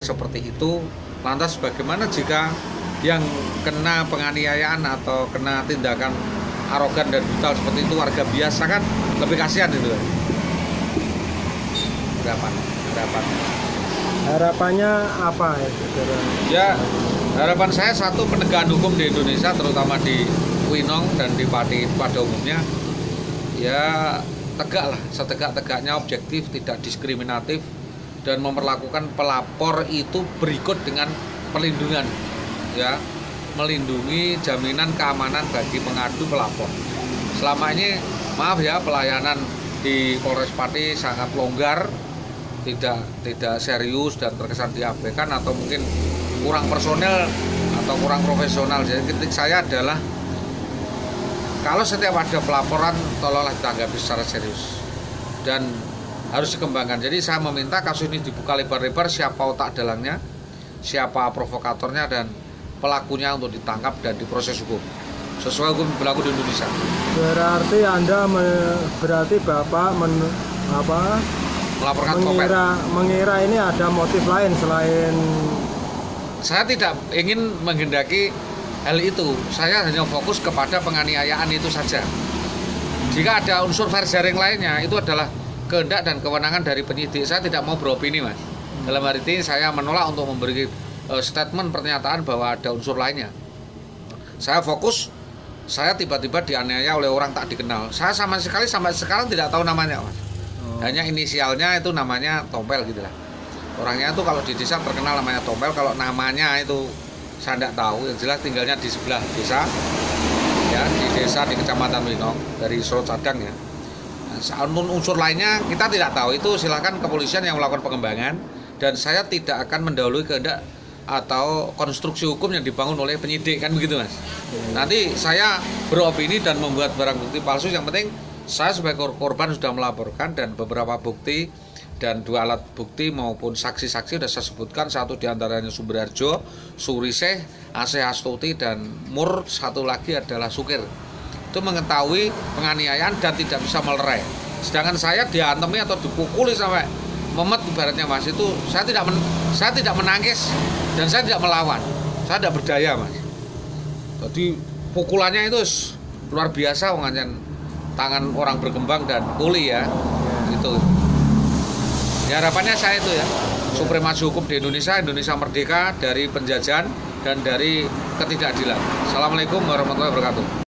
seperti itu. Lantas bagaimana jika yang kena penganiayaan atau kena tindakan arogan dan brutal seperti itu warga biasa, kan lebih kasihan itu. Harapannya apa ya? Harapan saya satu, penegakan hukum di Indonesia terutama di Winong dan di Pati pada umumnya ya tegak lah, setegak-tegaknya, objektif, tidak diskriminatif, dan memperlakukan pelapor itu berikut dengan perlindungan, ya, melindungi jaminan keamanan bagi pengadu pelapor. Selama ini maaf ya, pelayanan di Polres Pati sangat longgar, tidak serius dan terkesan diabaikan atau mungkin kurang personel atau kurang profesional. Jadi kritik saya adalah kalau setiap ada pelaporan tolonglah ditanggapi secara serius dan harus dikembangkan. Jadi saya meminta kasus ini dibuka lebar-lebar, siapa otak dalangnya, siapa provokatornya, dan pelakunya untuk ditangkap dan diproses hukum sesuai hukum berlaku di Indonesia. Berarti berarti Bapak melaporkan mengira ini ada motif lain selain. Saya tidak ingin menghendaki hal itu. Saya hanya fokus kepada penganiayaan itu saja. Jika ada unsur fair jaring lainnya, itu adalah kehendak dan kewenangan dari penyidik. Saya tidak mau beropini, Mas. Dalam hari ini saya menolak untuk memberi statement pernyataan bahwa ada unsur lainnya. Saya fokus, saya tiba-tiba dianiaya oleh orang tak dikenal. Saya sama sekali sampai sekarang tidak tahu namanya, Mas. Hanya inisialnya itu namanya Tompel gitu lah. Orangnya itu kalau di desa terkenal namanya Tompel, kalau namanya itu saya tidak tahu. Yang jelas tinggalnya di sebelah desa, ya, di desa di Kecamatan Winong, dari Solo Cadang ya. Nah, unsur lainnya kita tidak tahu, itu silahkan kepolisian yang melakukan pengembangan, dan saya tidak akan mendahului kehendak atau konstruksi hukum yang dibangun oleh penyidik, kan begitu, Mas. Nanti saya beropini dan membuat barang bukti palsu, yang penting saya sebagai korban sudah melaporkan, dan beberapa bukti dan 2 alat bukti maupun saksi-saksi sudah saya sebutkan. Satu diantaranya Sumberharjo, Suriseh, Asih Astuti, dan Mur, satu lagi adalah Sukir. Itu mengetahui penganiayaan dan tidak bisa melerai. Sedangkan saya diantemi atau dipukuli sampai memet ibaratnya, Mas, itu saya tidak menangis dan saya tidak melawan. Saya tidak berdaya, Mas. Jadi pukulannya itu luar biasa, tangan orang berkembang dan pulih ya. Gitu. Ya, harapannya saya itu ya, supremasi hukum di Indonesia merdeka dari penjajahan dan dari ketidakadilan. Assalamualaikum warahmatullahi wabarakatuh.